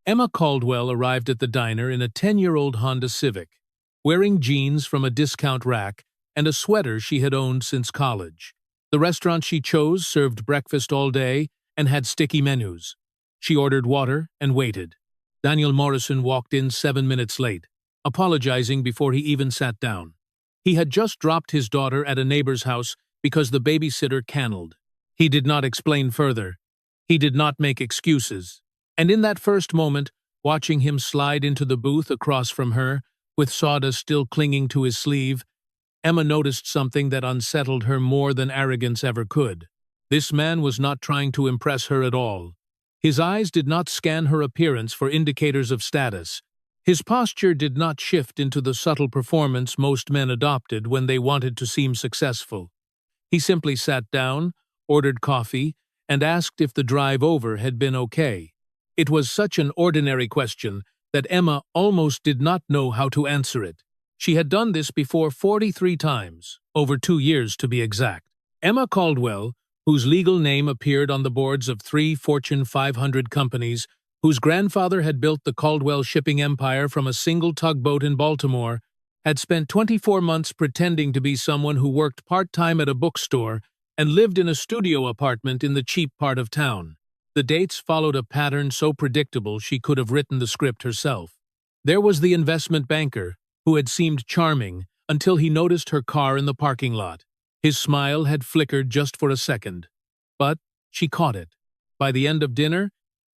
Emma Caldwell arrived at the diner in a 10-year-old Honda Civic, wearing jeans from a discount rack and a sweater she had owned since college. The restaurant she chose served breakfast all day and had sticky menus. She ordered water and waited. Daniel Morrison walked in 7 minutes late, apologizing before he even sat down. He had just dropped his daughter at a neighbor's house because the babysitter canned. He did not explain further. He did not make excuses. And in that first moment, watching him slide into the booth across from her, with sawdust still clinging to his sleeve, Emma noticed something that unsettled her more than arrogance ever could. This man was not trying to impress her at all. His eyes did not scan her appearance for indicators of status. His posture did not shift into the subtle performance most men adopted when they wanted to seem successful. He simply sat down, ordered coffee, and asked if the drive over had been okay. It was such an ordinary question that Emma almost did not know how to answer it. She had done this before 43 times, over 2 years to be exact. Emma Caldwell, whose legal name appeared on the boards of 3 Fortune 500 companies, whose grandfather had built the Caldwell shipping empire from a single tugboat in Baltimore, had spent 24 months pretending to be someone who worked part-time at a bookstore and lived in a studio apartment in the cheap part of town. The dates followed a pattern so predictable she could have written the script herself. There was the investment banker, who had seemed charming until he noticed her car in the parking lot. His smile had flickered just for a second, but she caught it. By the end of dinner,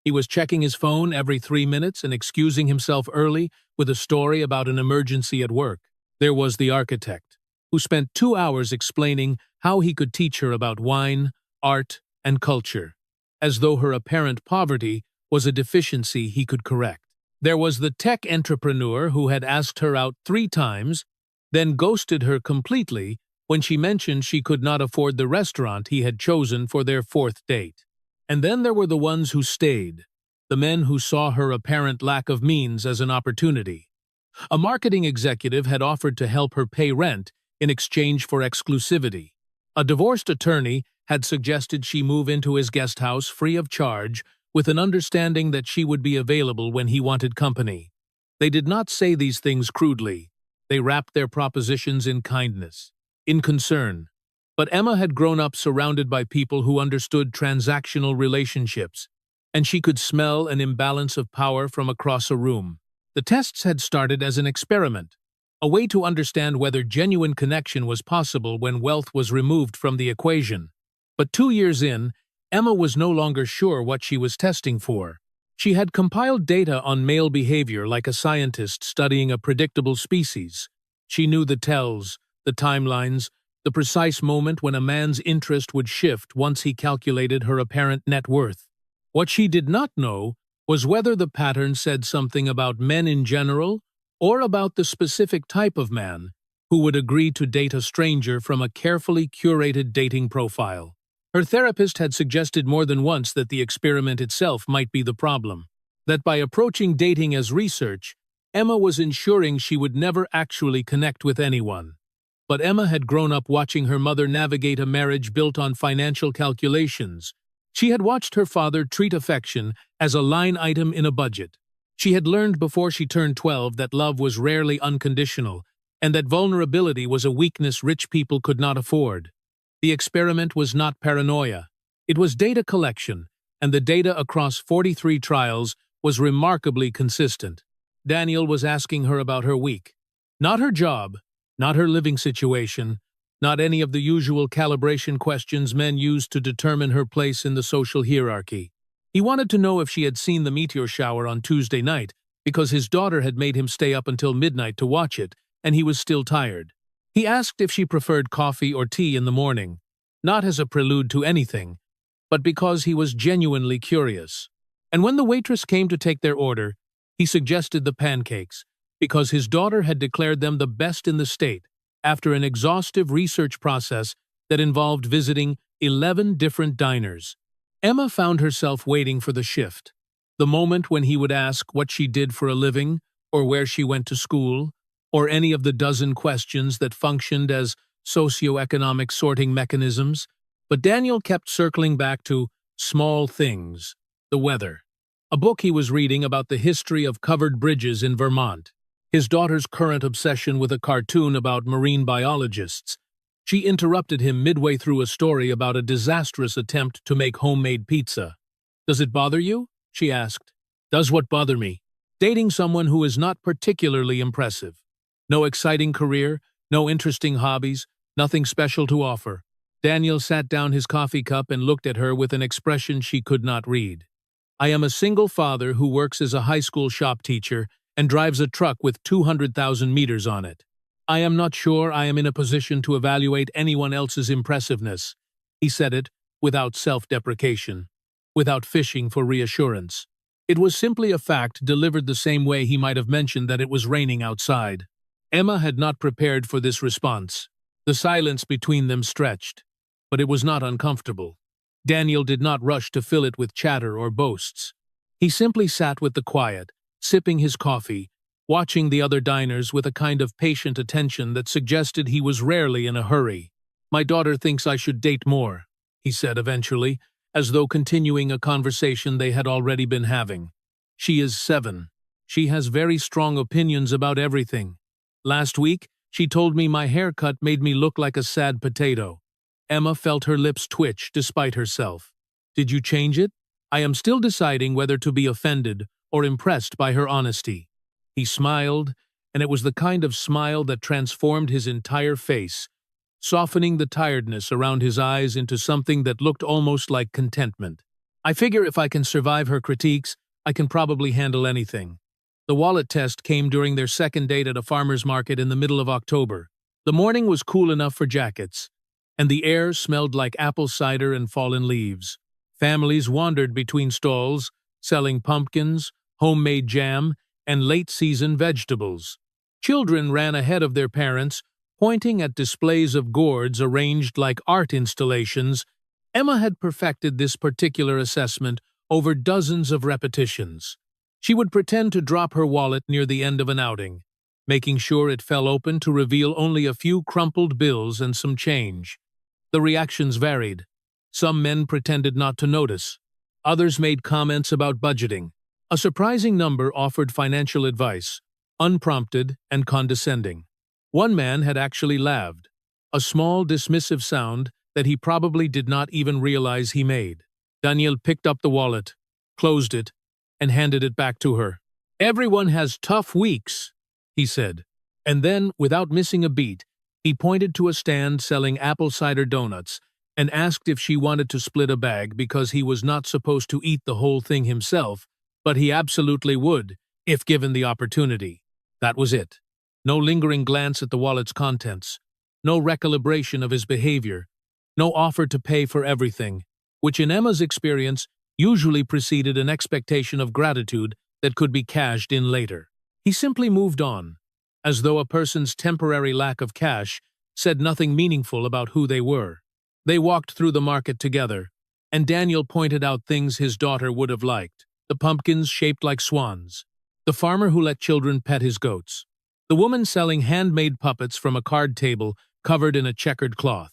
he was checking his phone every 3 minutes and excusing himself early with a story about an emergency at work. There was the architect, who spent 2 hours explaining how he could teach her about wine, art, and culture, as though her apparent poverty was a deficiency he could correct. There was the tech entrepreneur who had asked her out 3 times, then ghosted her completely when she mentioned she could not afford the restaurant he had chosen for their 4th date. And then there were the ones who stayed, the men who saw her apparent lack of means as an opportunity. A marketing executive had offered to help her pay rent in exchange for exclusivity. A divorced attorney had suggested she move into his guest house free of charge with an understanding that she would be available when he wanted company. They did not say these things crudely. They wrapped their propositions in kindness, in concern. But Emma had grown up surrounded by people who understood transactional relationships, and she could smell an imbalance of power from across a room. The tests had started as an experiment, a way to understand whether genuine connection was possible when wealth was removed from the equation. But 2 years in, Emma was no longer sure what she was testing for. She had compiled data on male behavior like a scientist studying a predictable species. She knew the tells, the timelines, the precise moment when a man's interest would shift once he calculated her apparent net worth. What she did not know was whether the pattern said something about men in general or about the specific type of man who would agree to date a stranger from a carefully curated dating profile. Her therapist had suggested more than once that the experiment itself might be the problem, that by approaching dating as research, Emma was ensuring she would never actually connect with anyone. But Emma had grown up watching her mother navigate a marriage built on financial calculations. She had watched her father treat affection as a line item in a budget. She had learned before she turned 12 that love was rarely unconditional, and that vulnerability was a weakness rich people could not afford. The experiment was not paranoia. It was data collection, and the data across 43 trials was remarkably consistent. Daniel was asking her about her week. Not her job, not her living situation, not any of the usual calibration questions men use to determine her place in the social hierarchy. He wanted to know if she had seen the meteor shower on Tuesday night because his daughter had made him stay up until midnight to watch it, and he was still tired. He asked if she preferred coffee or tea in the morning, not as a prelude to anything, but because he was genuinely curious. And when the waitress came to take their order, he suggested the pancakes, because his daughter had declared them the best in the state after an exhaustive research process that involved visiting 11 different diners. Emma found herself waiting for the shift, the moment when he would ask what she did for a living, or where she went to school, or any of the dozen questions that functioned as socioeconomic sorting mechanisms. But Daniel kept circling back to small things, the weather. a book he was reading about the history of covered bridges in Vermont. His daughter's current obsession with a cartoon about marine biologists. She interrupted him midway through a story about a disastrous attempt to make homemade pizza. "Does it bother you?" she asked. "Does what bother me? Dating someone who is not particularly impressive. No exciting career, no interesting hobbies, nothing special to offer." Daniel sat down his coffee cup and looked at her with an expression she could not read. "I am a single father who works as a high school shop teacher and drives a truck with 200,000 meters on it. I am not sure I am in a position to evaluate anyone else's impressiveness." He said it without self-deprecation, without fishing for reassurance. It was simply a fact delivered the same way he might have mentioned that it was raining outside. Emma had not prepared for this response. The silence between them stretched, but it was not uncomfortable. Daniel did not rush to fill it with chatter or boasts. He simply sat with the quiet, sipping his coffee, watching the other diners with a kind of patient attention that suggested he was rarely in a hurry. "My daughter thinks I should date more," he said eventually, as though continuing a conversation they had already been having. "She is 7. She has very strong opinions about everything. Last week, she told me my haircut made me look like a sad potato." Emma felt her lips twitch despite herself. "Did you change it?" "I am still deciding whether to be offended or impressed by her honesty." He smiled, and it was the kind of smile that transformed his entire face, softening the tiredness around his eyes into something that looked almost like contentment. "I figure if I can survive her critiques, I can probably handle anything." The wallet test came during their second date at a farmer's market in the middle of October. The morning was cool enough for jackets, and the air smelled like apple cider and fallen leaves. Families wandered between stalls, selling pumpkins, homemade jam, and late-season vegetables. Children ran ahead of their parents, pointing at displays of gourds arranged like art installations. Emma had perfected this particular assessment over dozens of repetitions. She would pretend to drop her wallet near the end of an outing, making sure it fell open to reveal only a few crumpled bills and some change. The reactions varied. Some men pretended not to notice. Others made comments about budgeting. A surprising number offered financial advice, unprompted and condescending. One man had actually laughed, a small dismissive sound that he probably did not even realize he made. Daniel picked up the wallet, closed it, and handed it back to her. "Everyone has tough weeks," he said. And then, without missing a beat, he pointed to a stand selling apple cider donuts and asked if she wanted to split a bag because he was not supposed to eat the whole thing himself, but he absolutely would, if given the opportunity. That was it. No lingering glance at the wallet's contents, no recalibration of his behavior, no offer to pay for everything, which in Emma's experience usually preceded an expectation of gratitude that could be cashed in later. He simply moved on, as though a person's temporary lack of cash said nothing meaningful about who they were. They walked through the market together, and Daniel pointed out things his daughter would have liked: the pumpkins shaped like swans, the farmer who let children pet his goats, the woman selling handmade puppets from a card table covered in a checkered cloth.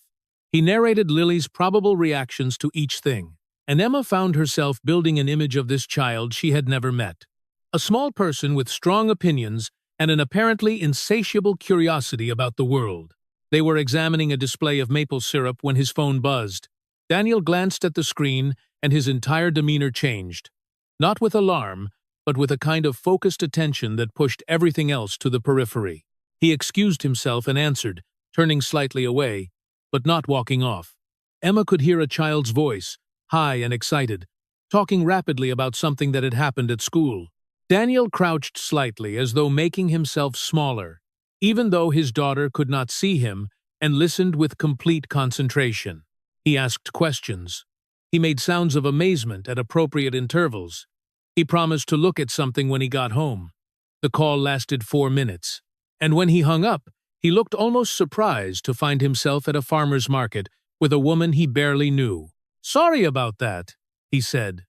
He narrated Lily's probable reactions to each thing, and Emma found herself building an image of this child she had never met. A small person with strong opinions and an apparently insatiable curiosity about the world. They were examining a display of maple syrup when his phone buzzed. Daniel glanced at the screen, and his entire demeanor changed. Not with alarm, but with a kind of focused attention that pushed everything else to the periphery. He excused himself and answered, turning slightly away, but not walking off. Emma could hear a child's voice, high and excited, talking rapidly about something that had happened at school. Daniel crouched slightly as though making himself smaller, even though his daughter could not see him, and listened with complete concentration. He asked questions. He made sounds of amazement at appropriate intervals. He promised to look at something when he got home. The call lasted 4 minutes, and when he hung up, he looked almost surprised to find himself at a farmer's market with a woman he barely knew. "Sorry about that," he said.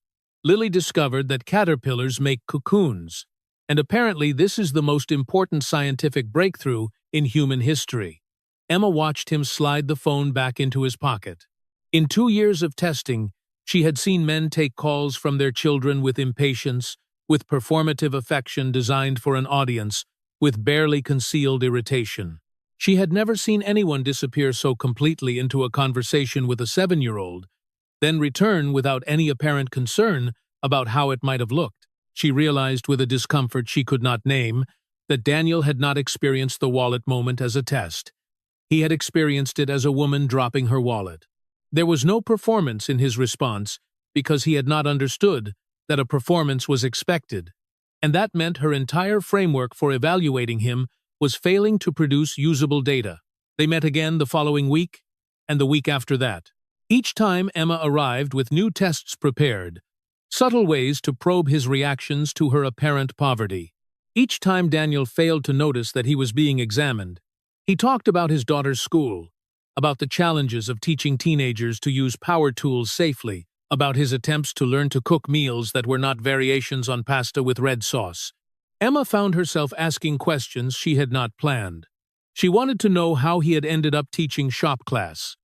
Lily discovered that caterpillars make cocoons, and apparently this is the most important scientific breakthrough in human history. Emma watched him slide the phone back into his pocket. In 2 years of testing, She had seen men take calls from their children with impatience, with performative affection designed for an audience, with barely concealed irritation. She had never seen anyone disappear so completely into a conversation with a 7-year-old, then return without any apparent concern about how it might have looked. She realized with a discomfort she could not name that Daniel had not experienced the wallet moment as a test. He had experienced it as a woman dropping her wallet. There was no performance in his response because he had not understood that a performance was expected, and that meant her entire framework for evaluating him was failing to produce usable data. They met again the following week, and the week after that. Each time Emma arrived with new tests prepared, subtle ways to probe his reactions to her apparent poverty. Each time Daniel failed to notice that he was being examined. He talked about his daughter's school, about the challenges of teaching teenagers to use power tools safely, about his attempts to learn to cook meals that were not variations on pasta with red sauce. Emma found herself asking questions she had not planned. She wanted to know how he had ended up teaching shop class.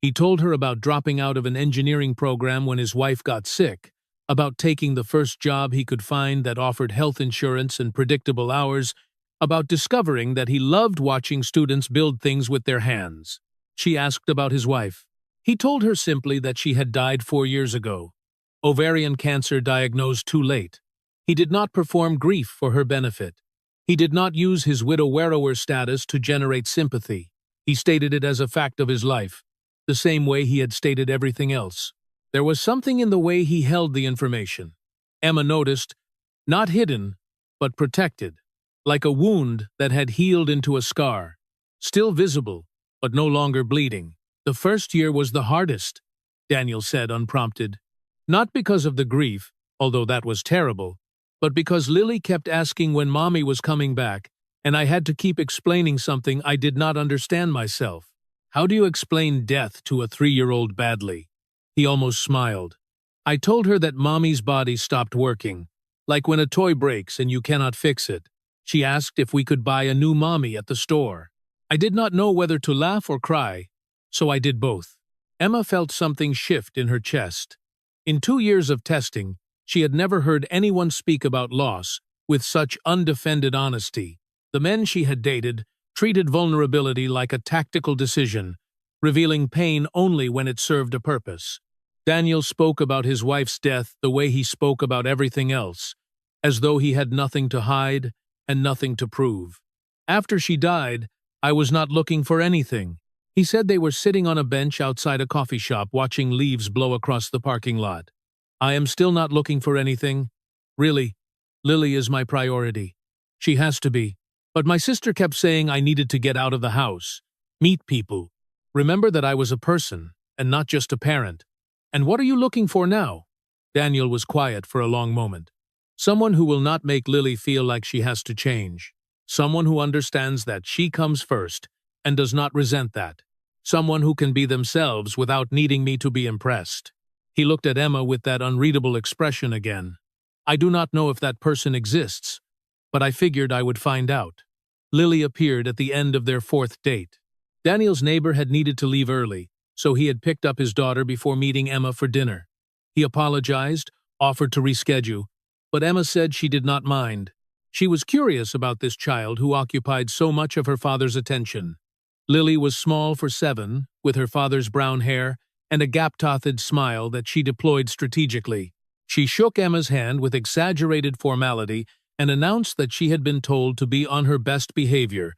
He told her about dropping out of an engineering program when his wife got sick, about taking the first job he could find that offered health insurance and predictable hours, about discovering that he loved watching students build things with their hands. She asked about his wife. He told her simply that she had died 4 years ago. Ovarian cancer diagnosed too late. He did not perform grief for her benefit. He did not use his widower status to generate sympathy. He stated it as a fact of his life, the same way he had stated everything else. There was something in the way he held the information. Emma noticed, not hidden, but protected, like a wound that had healed into a scar, still visible, but no longer bleeding. The first year was the hardest, Daniel said unprompted. Not because of the grief, although that was terrible, but because Lily kept asking when Mommy was coming back, and I had to keep explaining something I did not understand myself. How do you explain death to a 3-year-old badly? He almost smiled. I told her that Mommy's body stopped working, like when a toy breaks and you cannot fix it. She asked if we could buy a new Mommy at the store. I did not know whether to laugh or cry, so I did both. Emma felt something shift in her chest. In 2 years of testing, she had never heard anyone speak about loss with such undefended honesty. The men she had dated treated vulnerability like a tactical decision, revealing pain only when it served a purpose. Daniel spoke about his wife's death the way he spoke about everything else, as though he had nothing to hide and nothing to prove. After she died, I was not looking for anything. He said they were sitting on a bench outside a coffee shop watching leaves blow across the parking lot. I am still not looking for anything. Really, Lily is my priority. She has to be. But my sister kept saying I needed to get out of the house, meet people, remember that I was a person, and not just a parent. And what are you looking for now? Daniel was quiet for a long moment. Someone who will not make Lily feel like she has to change. Someone who understands that she comes first and does not resent that. Someone who can be themselves without needing me to be impressed. He looked at Emma with that unreadable expression again. I do not know if that person exists, but I figured I would find out. Lily appeared at the end of their 4th date. Daniel's neighbor had needed to leave early, so he had picked up his daughter before meeting Emma for dinner. He apologized, offered to reschedule, but Emma said she did not mind. She was curious about this child who occupied so much of her father's attention. Lily was small for 7, with her father's brown hair and a gap-toothed smile that she deployed strategically. She shook Emma's hand with exaggerated formality and announced that she had been told to be on her best behavior,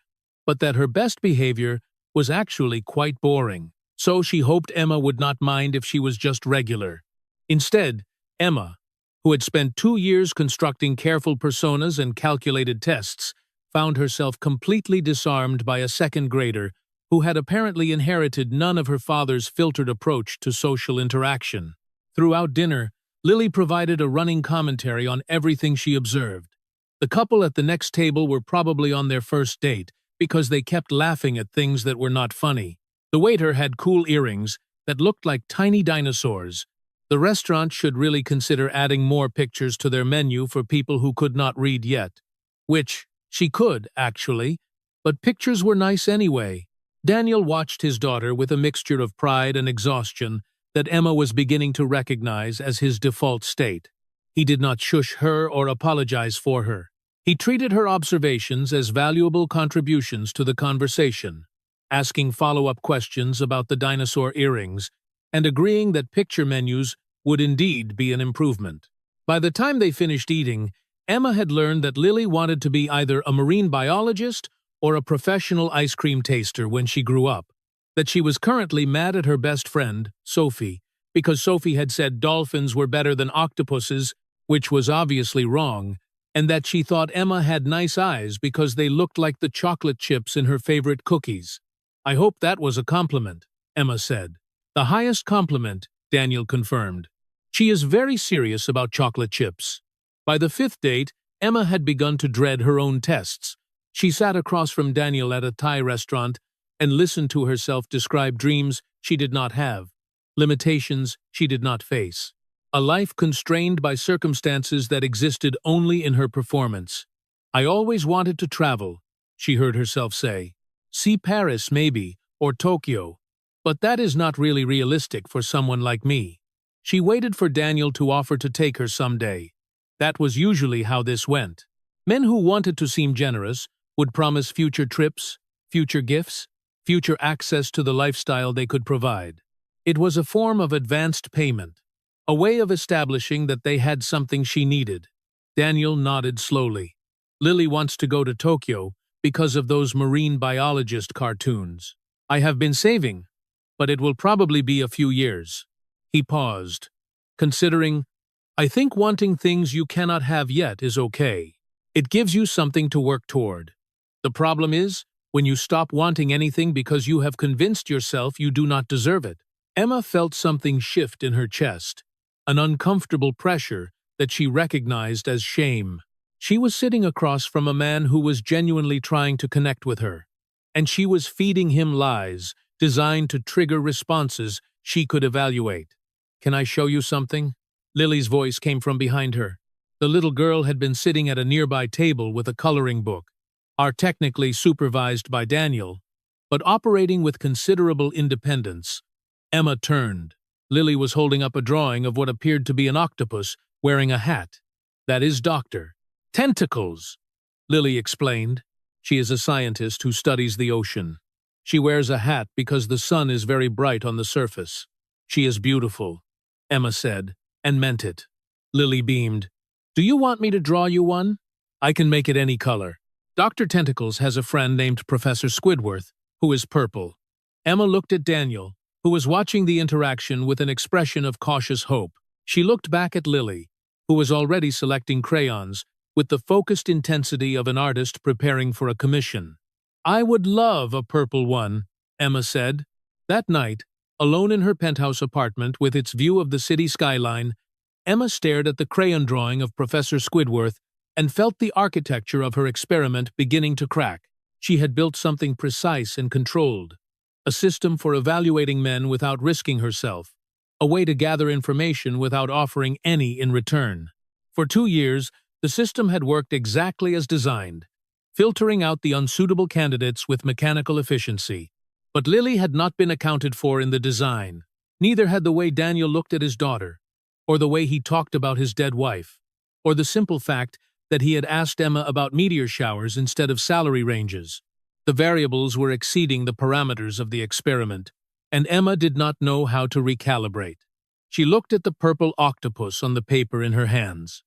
but that her best behavior was actually quite boring. So she hoped Emma would not mind if she was just regular. Instead, Emma, who had spent 2 years constructing careful personas and calculated tests, found herself completely disarmed by a 2nd grader who had apparently inherited none of her father's filtered approach to social interaction. Throughout dinner, Lily provided a running commentary on everything she observed. The couple at the next table were probably on their 1st date because they kept laughing at things that were not funny. The waiter had cool earrings that looked like tiny dinosaurs. The restaurant should really consider adding more pictures to their menu for people who could not read yet. Which, she could, actually, but pictures were nice anyway. Daniel watched his daughter with a mixture of pride and exhaustion that Emma was beginning to recognize as his default state. He did not shush her or apologize for her. He treated her observations as valuable contributions to the conversation, asking follow-up questions about the dinosaur earrings and agreeing that picture menus would indeed be an improvement. By the time they finished eating, Emma had learned that Lily wanted to be either a marine biologist or a professional ice cream taster when she grew up, that she was currently mad at her best friend, Sophie, because Sophie had said dolphins were better than octopuses, which was obviously wrong, and that she thought Emma had nice eyes because they looked like the chocolate chips in her favorite cookies. "I hope that was a compliment," Emma said. "The highest compliment," Daniel confirmed. "She is very serious about chocolate chips." By the fifth date, Emma had begun to dread her own tests. She sat across from Daniel at a Thai restaurant and listened to herself describe dreams she did not have, limitations she did not face, a life constrained by circumstances that existed only in her performance. "I always wanted to travel," she heard herself say. "See Paris, maybe, or Tokyo. But that is not really realistic for someone like me." She waited for Daniel to offer to take her someday. That was usually how this went. Men who wanted to seem generous would promise future trips, future gifts, future access to the lifestyle they could provide. It was a form of advanced payment, a way of establishing that they had something she needed. Daniel nodded slowly. "Lily wants to go to Tokyo because of those marine biologist cartoons. I have been saving, but it will probably be a few years." He paused, considering, "I think wanting things you cannot have yet is okay. It gives you something to work toward. The problem is when you stop wanting anything because you have convinced yourself you do not deserve it." Emma felt something shift in her chest, an uncomfortable pressure that she recognized as shame. She was sitting across from a man who was genuinely trying to connect with her, and she was feeding him lies designed to trigger responses she could evaluate. "Can I show you something?" Lily's voice came from behind her. The little girl had been sitting at a nearby table with a coloring book, technically supervised by Daniel, but operating with considerable independence. Emma turned. Lily was holding up a drawing of what appeared to be an octopus wearing a hat. "That is Dr. Tentacles," Lily explained. "She is a scientist who studies the ocean. She wears a hat because the sun is very bright on the surface. She is beautiful," Emma said, and meant it. Lily beamed. "Do you want me to draw you one? I can make it any color." Dr. Tentacles has a friend named Professor Squidward, who is purple. Emma looked at Daniel, who was watching the interaction with an expression of cautious hope. She looked back at Lily, who was already selecting crayons, with the focused intensity of an artist preparing for a commission. "I would love a purple one," Emma said. That night, alone in her penthouse apartment with its view of the city skyline, Emma stared at the crayon drawing of Professor Squidward and felt the architecture of her experiment beginning to crack. She had built something precise and controlled, a system for evaluating men without risking herself, a way to gather information without offering any in return. For 2 years, the system had worked exactly as designed, filtering out the unsuitable candidates with mechanical efficiency. But Lily had not been accounted for in the design. Neither had the way Daniel looked at his daughter, or the way he talked about his dead wife, or the simple fact that he had asked Emma about meteor showers instead of salary ranges. The variables were exceeding the parameters of the experiment, and Emma did not know how to recalibrate. She looked at the purple octopus on the paper in her hands.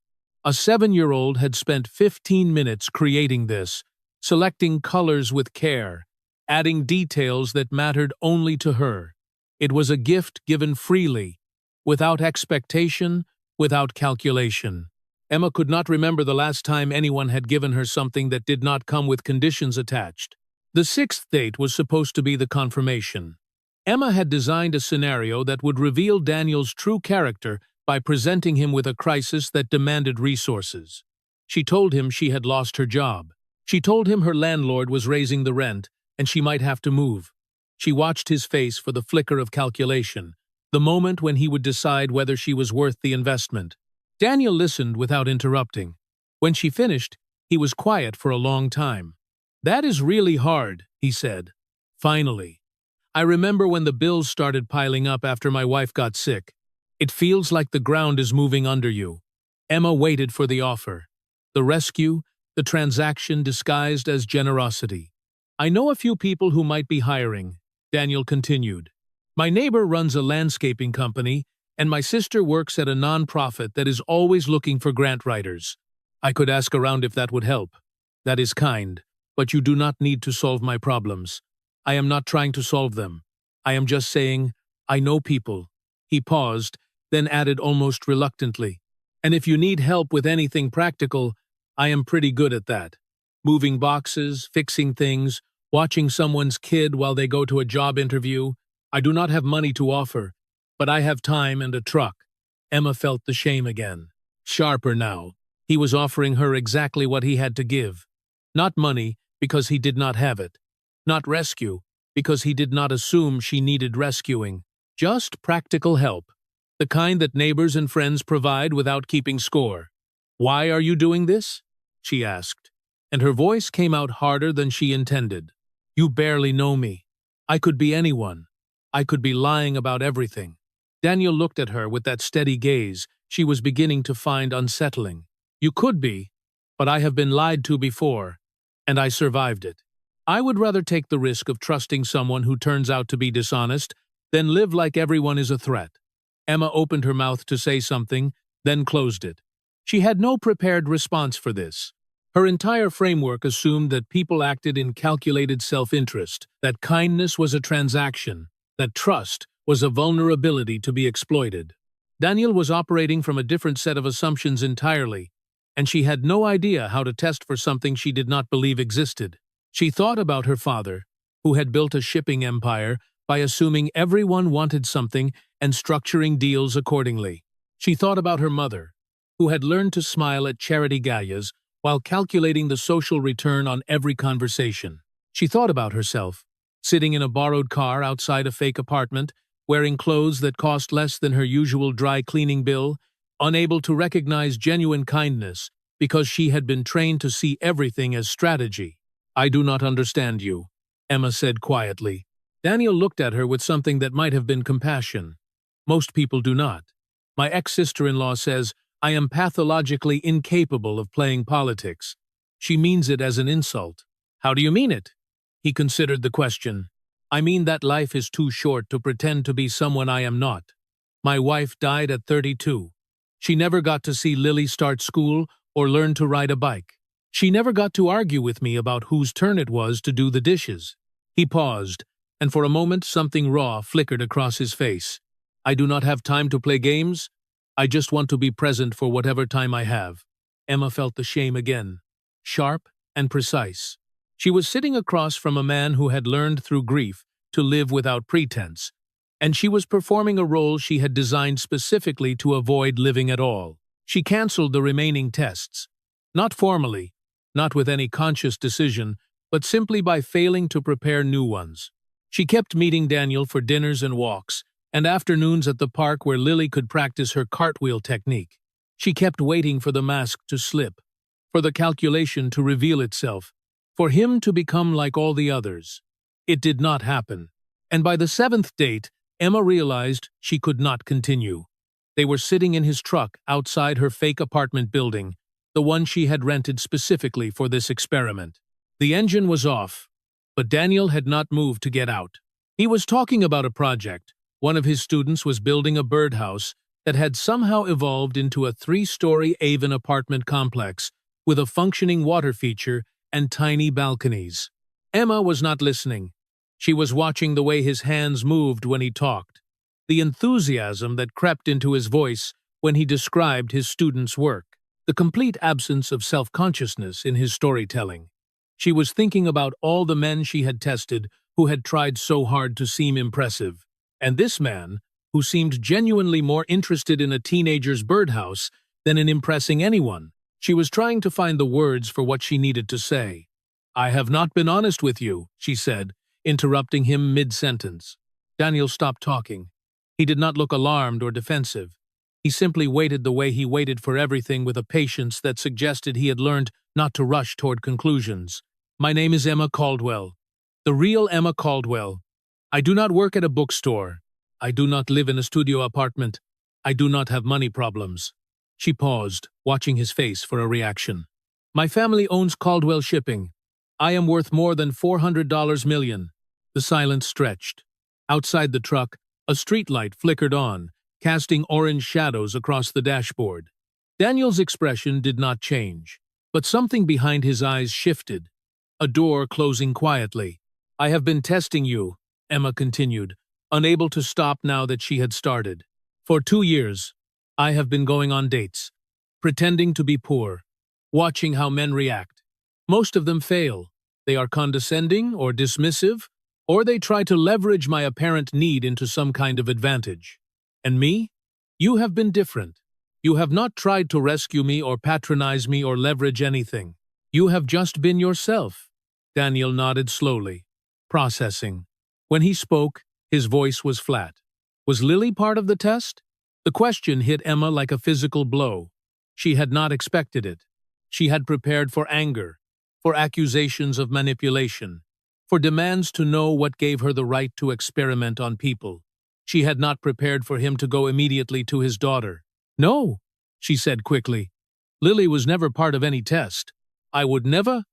A 7-year-old had spent 15 minutes creating this, selecting colors with care, adding details that mattered only to her. It was a gift given freely, without expectation, without calculation. Emma could not remember the last time anyone had given her something that did not come with conditions attached. The 6th date was supposed to be the confirmation. Emma had designed a scenario that would reveal Daniel's true character by presenting him with a crisis that demanded resources. She told him she had lost her job. She told him her landlord was raising the rent, and she might have to move. She watched his face for the flicker of calculation, the moment when he would decide whether she was worth the investment. Daniel listened without interrupting. When she finished, he was quiet for a long time. "That is really hard," he said. "Finally. I remember when the bills started piling up after my wife got sick. It feels like the ground is moving under you. Emma waited for the offer. The rescue, the transaction disguised as generosity. I know a few people who might be hiring, Daniel continued. My neighbor runs a landscaping company, and my sister works at a non-profit that is always looking for grant writers. I could ask around if that would help. That is kind, but you do not need to solve my problems. I am not trying to solve them. I am just saying, I know people. He paused, then added almost reluctantly. And if you need help with anything practical, I am pretty good at that. Moving boxes, fixing things, watching someone's kid while they go to a job interview. I do not have money to offer, but I have time and a truck. Emma felt the shame again. Sharper now. He was offering her exactly what he had to give. Not money, because he did not have it. Not rescue, because he did not assume she needed rescuing. Just practical help. The kind that neighbors and friends provide without keeping score. Why are you doing this? She asked, and her voice came out harder than she intended. You barely know me. I could be anyone. I could be lying about everything. Daniel looked at her with that steady gaze she was beginning to find unsettling. You could be, but I have been lied to before, and I survived it. I would rather take the risk of trusting someone who turns out to be dishonest than live like everyone is a threat. Emma opened her mouth to say something, then closed it. She had no prepared response for this. Her entire framework assumed that people acted in calculated self-interest, that kindness was a transaction, that trust was a vulnerability to be exploited. Daniel was operating from a different set of assumptions entirely, and she had no idea how to test for something she did not believe existed. She thought about her father, who had built a shipping empire by assuming everyone wanted something and structuring deals accordingly. She thought about her mother, who had learned to smile at charity galas while calculating the social return on every conversation. She thought about herself, sitting in a borrowed car outside a fake apartment, wearing clothes that cost less than her usual dry cleaning bill, unable to recognize genuine kindness because she had been trained to see everything as strategy. I do not understand you, Emma said quietly. Daniel looked at her with something that might have been compassion. Most people do not. My ex-sister-in-law says I am pathologically incapable of playing politics. She means it as an insult. How do you mean it? He considered the question. I mean that life is too short to pretend to be someone I am not. My wife died at 32. She never got to see Lily start school or learn to ride a bike. She never got to argue with me about whose turn it was to do the dishes. He paused, and for a moment something raw flickered across his face. I do not have time to play games. I just want to be present for whatever time I have. Emma felt the shame again, sharp and precise. She was sitting across from a man who had learned through grief to live without pretense, and she was performing a role she had designed specifically to avoid living at all. She canceled the remaining tests. Not formally, not with any conscious decision, but simply by failing to prepare new ones. She kept meeting Daniel for dinners and walks, and afternoons at the park where Lily could practice her cartwheel technique. She kept waiting for the mask to slip, for the calculation to reveal itself, for him to become like all the others. It did not happen, and by the seventh date, Emma realized she could not continue. They were sitting in his truck outside her fake apartment building, the one she had rented specifically for this experiment. The engine was off, but Daniel had not moved to get out. He was talking about a project. One of his students was building a birdhouse that had somehow evolved into a 3-story Avon apartment complex with a functioning water feature and tiny balconies. Emma was not listening. She was watching the way his hands moved when he talked, the enthusiasm that crept into his voice when he described his student's work, the complete absence of self-consciousness in his storytelling. She was thinking about all the men she had tested who had tried so hard to seem impressive, and this man, who seemed genuinely more interested in a teenager's birdhouse than in impressing anyone. She was trying to find the words for what she needed to say. I have not been honest with you, she said, interrupting him mid-sentence. Daniel stopped talking. He did not look alarmed or defensive. He simply waited the way he waited for everything, with a patience that suggested he had learned not to rush toward conclusions. My name is Emma Caldwell. The real Emma Caldwell. I do not work at a bookstore. I do not live in a studio apartment. I do not have money problems. She paused, watching his face for a reaction. My family owns Caldwell Shipping. I am worth more than $400 million. The silence stretched. Outside the truck, a streetlight flickered on, casting orange shadows across the dashboard. Daniel's expression did not change, but something behind his eyes shifted. A door closing quietly. I have been testing you, Emma continued, unable to stop now that she had started. For 2 years, I have been going on dates, pretending to be poor, watching how men react. Most of them fail. They are condescending or dismissive, or they try to leverage my apparent need into some kind of advantage. And me? You have been different. You have not tried to rescue me or patronize me or leverage anything. You have just been yourself. Daniel nodded slowly, processing. When he spoke, his voice was flat. Was Lily part of the test? The question hit Emma like a physical blow. She had not expected it. She had prepared for anger, for accusations of manipulation, for demands to know what gave her the right to experiment on people. She had not prepared for him to go immediately to his daughter. No, she said quickly. Lily was never part of any test. I would never.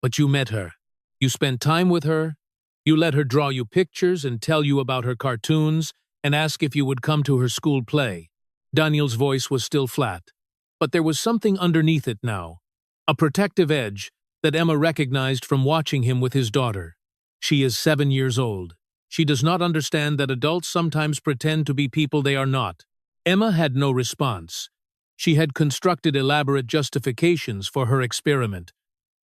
But you met her. You spent time with her. You let her draw you pictures and tell you about her cartoons and ask if you would come to her school play. Daniel's voice was still flat, but there was something underneath it now. A protective edge that Emma recognized from watching him with his daughter. She is 7 years old. She does not understand that adults sometimes pretend to be people they are not. Emma had no response. She had constructed elaborate justifications for her experiment,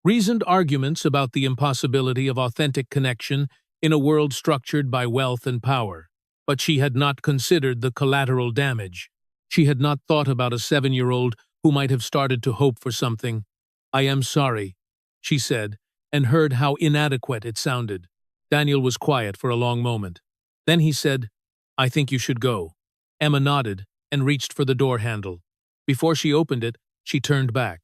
reasoned arguments about the impossibility of authentic connection in a world structured by wealth and power. But she had not considered the collateral damage. She had not thought about a 7-year-old who might have started to hope for something. I am sorry, she said, and heard how inadequate it sounded. Daniel was quiet for a long moment. Then he said, I think you should go. Emma nodded and reached for the door handle. Before she opened it, she turned back.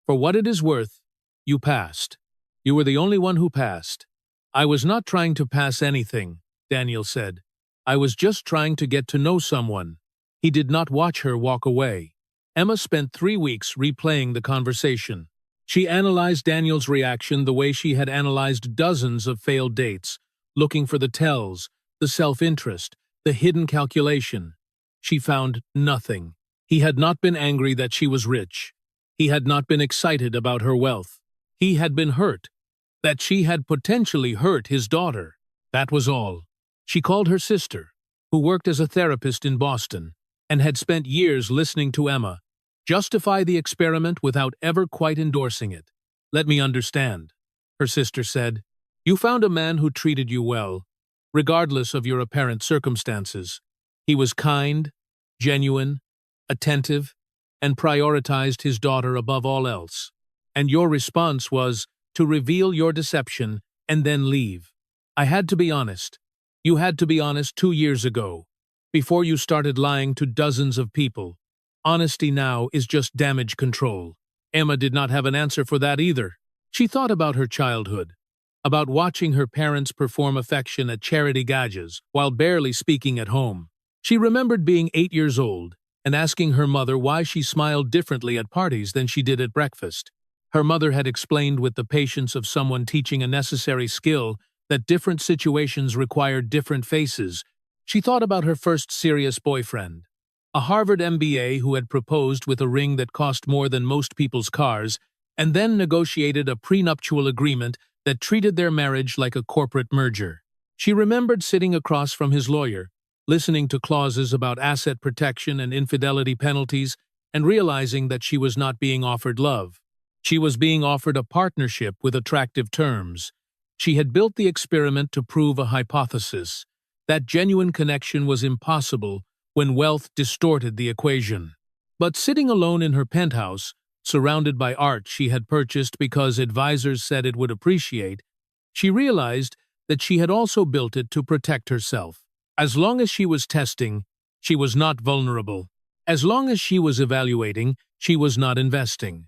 For what it is worth, you passed. You were the only one who passed. I was not trying to pass anything, Daniel said. I was just trying to get to know someone. He did not watch her walk away. Emma spent 3 weeks replaying the conversation. She analyzed Daniel's reaction the way she had analyzed dozens of failed dates, looking for the tells, the self-interest, the hidden calculation. She found nothing. He had not been angry that she was rich. He had not been excited about her wealth. He had been hurt, that she had potentially hurt his daughter. That was all. She called her sister, who worked as a therapist in Boston, and had spent years listening to Emma justify the experiment without ever quite endorsing it. Let me understand, her sister said. You found a man who treated you well, regardless of your apparent circumstances. He was kind, genuine, attentive, and prioritized his daughter above all else. And your response was to reveal your deception and then leave. I had to be honest. You had to be honest 2 years ago, before you started lying to dozens of people. Honesty now is just damage control. Emma did not have an answer for that either. She thought about her childhood, about watching her parents perform affection at charity gages while barely speaking at home. She remembered being 8 years old and asking her mother why she smiled differently at parties than she did at breakfast. Her mother had explained with the patience of someone teaching a necessary skill that different situations required different faces. She thought about her first serious boyfriend, a Harvard MBA who had proposed with a ring that cost more than most people's cars, and then negotiated a prenuptial agreement that treated their marriage like a corporate merger. She remembered sitting across from his lawyer, listening to clauses about asset protection and infidelity penalties, and realizing that she was not being offered love. She was being offered a partnership with attractive terms. She had built the experiment to prove a hypothesis, that genuine connection was impossible when wealth distorted the equation. But sitting alone in her penthouse, surrounded by art she had purchased because advisors said it would appreciate, she realized that she had also built it to protect herself. As long as she was testing, she was not vulnerable. As long as she was evaluating, she was not investing.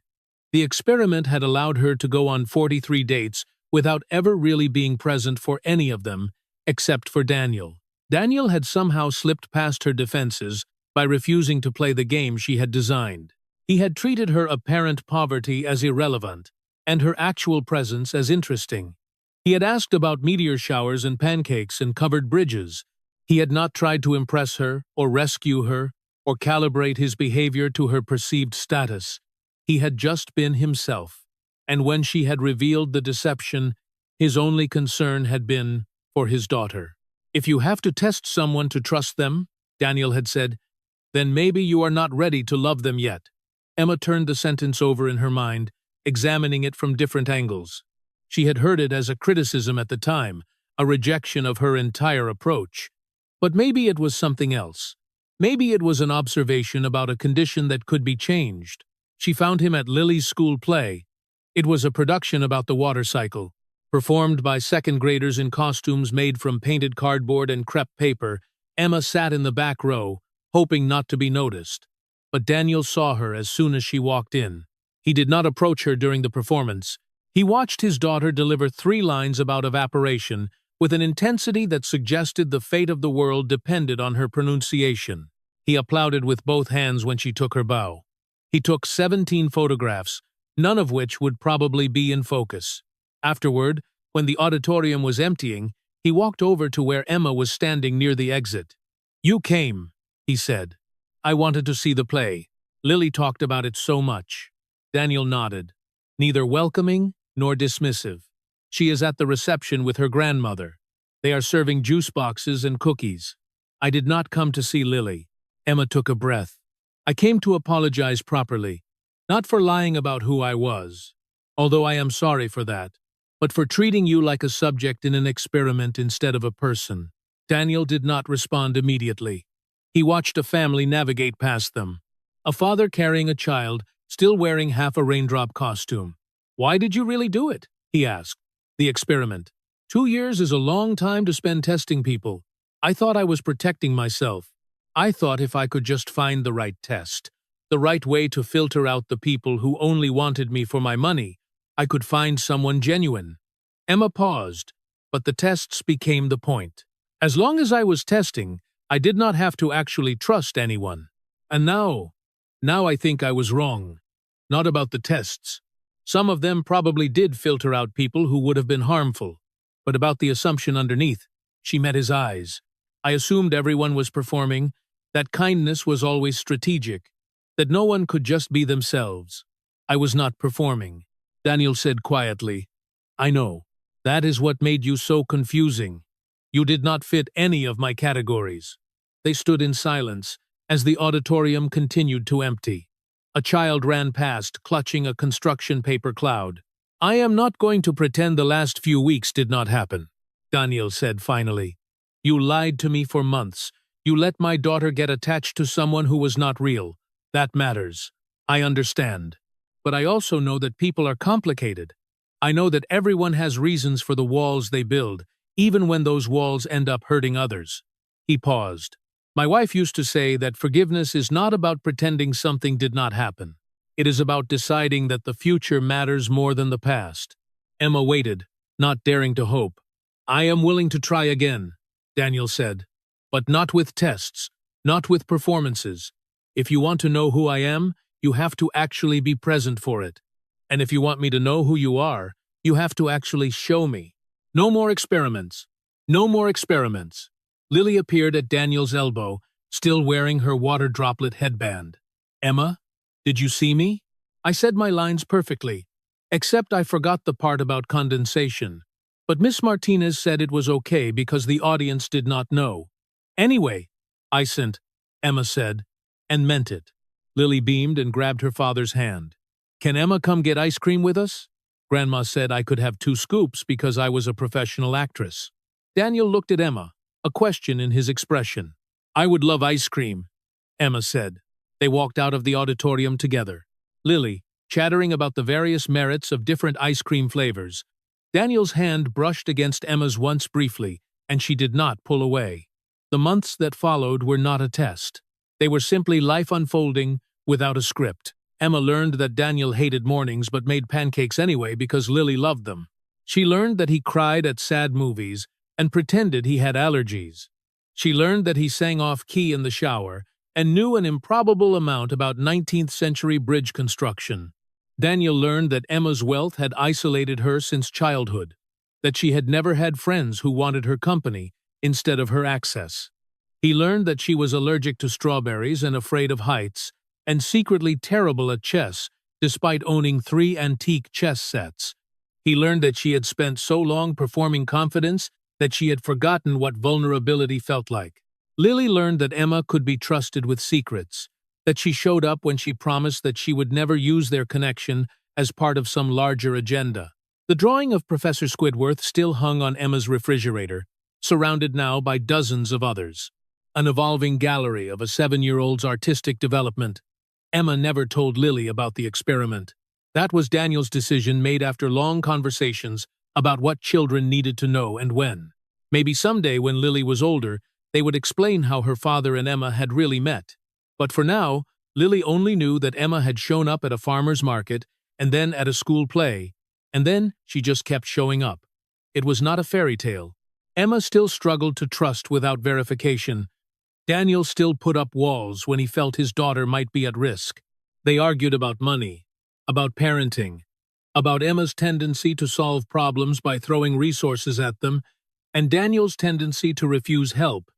The experiment had allowed her to go on 43 dates without ever really being present for any of them, except for Daniel. Daniel had somehow slipped past her defenses by refusing to play the game she had designed. He had treated her apparent poverty as irrelevant, and her actual presence as interesting. He had asked about meteor showers and pancakes and covered bridges. He had not tried to impress her, or rescue her, or calibrate his behavior to her perceived status. He had just been himself. And when she had revealed the deception, his only concern had been for his daughter. "If you have to test someone to trust them," Daniel had said, "then maybe you are not ready to love them yet." Emma turned the sentence over in her mind, examining it from different angles. She had heard it as a criticism at the time, a rejection of her entire approach. But maybe it was something else. Maybe it was an observation about a condition that could be changed. She found him at Lily's school play. It was a production about the water cycle. Performed by second graders in costumes made from painted cardboard and crepe paper, Emma sat in the back row, hoping not to be noticed. But Daniel saw her as soon as she walked in. He did not approach her during the performance. He watched his daughter deliver 3 lines about evaporation with an intensity that suggested the fate of the world depended on her pronunciation. He applauded with both hands when she took her bow. He took 17 photographs, none of which would probably be in focus. Afterward, when the auditorium was emptying, he walked over to where Emma was standing near the exit. "You came," he said. "I wanted to see the play. Lily talked about it so much." Daniel nodded, neither welcoming nor dismissive. "She is at the reception with her grandmother. They are serving juice boxes and cookies. I did not come to see Lily." Emma took a breath. "I came to apologize properly, not for lying about who I was, although I am sorry for that, but for treating you like a subject in an experiment instead of a person." Daniel did not respond immediately. He watched a family navigate past them. A father carrying a child, still wearing half a raindrop costume. "Why did you really do it?" he asked. "The experiment. 2 years is a long time to spend testing people. I thought I was protecting myself. I thought if I could just find the right test, the right way to filter out the people who only wanted me for my money, I could find someone genuine." Emma paused, but the tests became the point. "As long as I was testing, I did not have to actually trust anyone. And now I think I was wrong. Not about the tests. Some of them probably did filter out people who would have been harmful. But about the assumption underneath." She met his eyes. "I assumed everyone was performing, that kindness was always strategic, that no one could just be themselves. I was not performing." Daniel said quietly, "I know. That is what made you so confusing. You did not fit any of my categories." They stood in silence as the auditorium continued to empty. A child ran past, clutching a construction paper cloud. "I am not going to pretend the last few weeks did not happen," Daniel said finally. "You lied to me for months. You let my daughter get attached to someone who was not real. That matters. I understand. But I also know that people are complicated. I know that everyone has reasons for the walls they build, even when those walls end up hurting others." He paused. "My wife used to say that forgiveness is not about pretending something did not happen. It is about deciding that the future matters more than the past." Emma waited, not daring to hope. "I am willing to try again," Daniel said. "But not with tests, not with performances. If you want to know who I am, you have to actually be present for it. And if you want me to know who you are, you have to actually show me. No more experiments. No more experiments." Lily appeared at Daniel's elbow, still wearing her water droplet headband. "Emma, did you see me? I said my lines perfectly, except I forgot the part about condensation. But Miss Martinez said it was okay because the audience did not know. Anyway, Emma said, and meant it." Lily beamed and grabbed her father's hand. "Can Emma come get ice cream with us? Grandma said I could have 2 scoops because I was a professional actress." Daniel looked at Emma, a question in his expression. "I would love ice cream," Emma said. They walked out of the auditorium together. Lily, chattering about the various merits of different ice cream flavors. Daniel's hand brushed against Emma's once briefly, and she did not pull away. The months that followed were not a test. They were simply life unfolding without a script. Emma learned that Daniel hated mornings but made pancakes anyway because Lily loved them. She learned that he cried at sad movies, and pretended he had allergies. She learned that he sang off-key in the shower and knew an improbable amount about 19th-century bridge construction. Daniel learned that Emma's wealth had isolated her since childhood, that she had never had friends who wanted her company instead of her access. He learned that she was allergic to strawberries and afraid of heights, and secretly terrible at chess, despite owning 3 antique chess sets. He learned that she had spent so long performing confidence that she had forgotten what vulnerability felt like. Lily learned that Emma could be trusted with secrets, that she showed up when she promised that she would never use their connection as part of some larger agenda. The drawing of Professor Squidward still hung on Emma's refrigerator, surrounded now by dozens of others. An evolving gallery of a 7-year-old's artistic development. Emma never told Lily about the experiment. That was Daniel's decision, made after long conversations about what children needed to know and when. Maybe someday, when Lily was older, they would explain how her father and Emma had really met. But for now, Lily only knew that Emma had shown up at a farmer's market, and then at a school play, and then she just kept showing up. It was not a fairy tale. Emma still struggled to trust without verification. Daniel still put up walls when he felt his daughter might be at risk. They argued about money, about parenting, about Emma's tendency to solve problems by throwing resources at them, and Daniel's tendency to refuse help,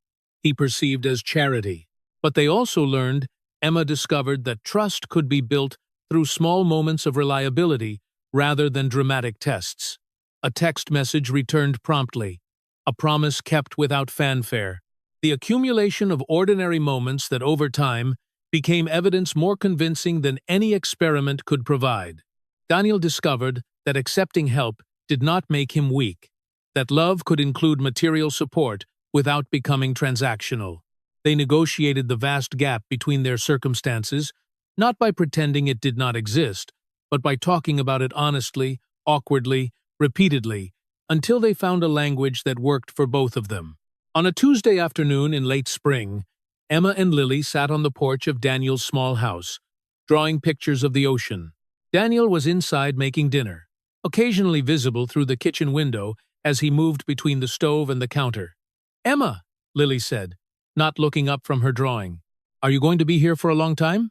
he perceived as charity. But they also learned, Emma discovered, that trust could be built through small moments of reliability rather than dramatic tests. A text message returned promptly, a promise kept without fanfare. The accumulation of ordinary moments that over time became evidence more convincing than any experiment could provide. Daniel discovered that accepting help did not make him weak, that love could include material support without becoming transactional. They negotiated the vast gap between their circumstances, not by pretending it did not exist, but by talking about it honestly, awkwardly, repeatedly, until they found a language that worked for both of them. On a Tuesday afternoon in late spring, Emma and Lily sat on the porch of Daniel's small house, drawing pictures of the ocean. Daniel was inside making dinner, occasionally visible through the kitchen window as he moved between the stove and the counter. "Emma," Lily said, not looking up from her drawing, "are you going to be here for a long time?"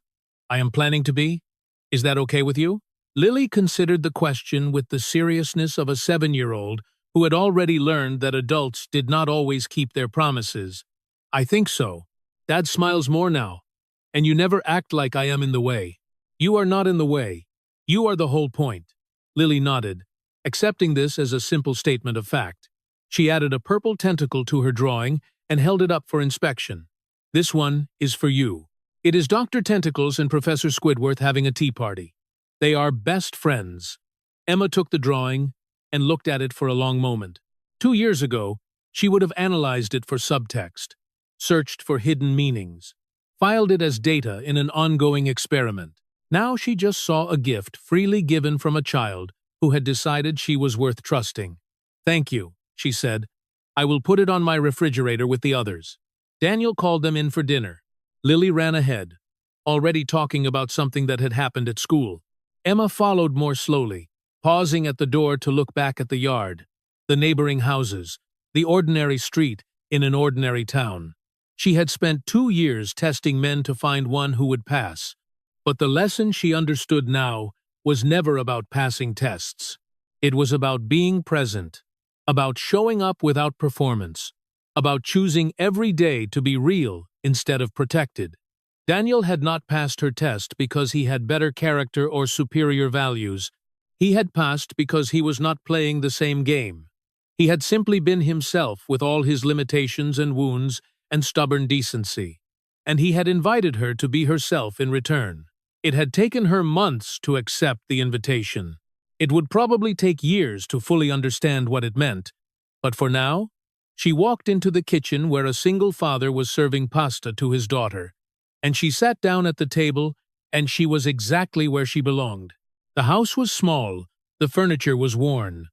"I am planning to be. Is that okay with you?" Lily considered the question with the seriousness of a 7-year-old who had already learned that adults did not always keep their promises. "I think so. Dad smiles more now. And you never act like I am in the way." "You are not in the way. You are the whole point." Lily nodded, accepting this as a simple statement of fact. She added a purple tentacle to her drawing and held it up for inspection. "This one is for you. It is Dr. Tentacles and Professor Squidward having a tea party. They are best friends." Emma took the drawing and looked at it for a long moment. 2 years ago, she would have analyzed it for subtext, searched for hidden meanings, filed it as data in an ongoing experiment. Now she just saw a gift freely given from a child who had decided she was worth trusting. "Thank you," she said. "I will put it on my refrigerator with the others." Daniel called them in for dinner. Lily ran ahead, already talking about something that had happened at school. Emma followed more slowly, pausing at the door to look back at the yard, the neighboring houses, the ordinary street in an ordinary town. She had spent 2 years testing men to find one who would pass, but the lesson she understood now was never about passing tests. It was about being present, about showing up without performance, about choosing every day to be real instead of protected. Daniel had not passed her test because he had better character or superior values. He had passed because he was not playing the same game. He had simply been himself with all his limitations and wounds and stubborn decency. And he had invited her to be herself in return. It had taken her months to accept the invitation. It would probably take years to fully understand what it meant. But for now, she walked into the kitchen where a single father was serving pasta to his daughter. And she sat down at the table, and she was exactly where she belonged. The house was small, the furniture was worn.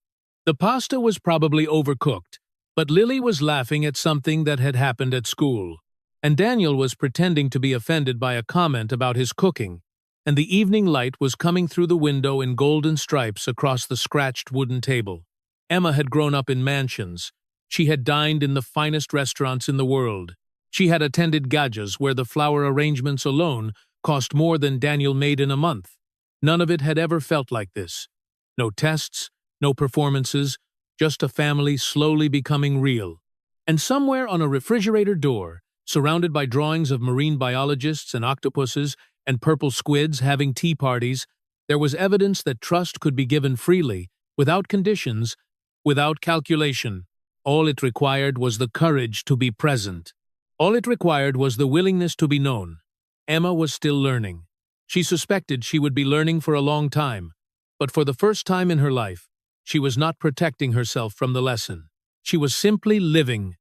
The pasta was probably overcooked, but Lily was laughing at something that had happened at school. And Daniel was pretending to be offended by a comment about his cooking. And the evening light was coming through the window in golden stripes across the scratched wooden table. Emma had grown up in mansions. She had dined in the finest restaurants in the world. She had attended gajas where the flower arrangements alone cost more than Daniel made in a month. None of it had ever felt like this. No tests, no performances, just a family slowly becoming real. And somewhere on a refrigerator door, surrounded by drawings of marine biologists and octopuses and purple squids having tea parties, there was evidence that trust could be given freely, without conditions, without calculation. All it required was the courage to be present. All it required was the willingness to be known. Emma was still learning. She suspected she would be learning for a long time, but for the first time in her life, she was not protecting herself from the lesson. She was simply living.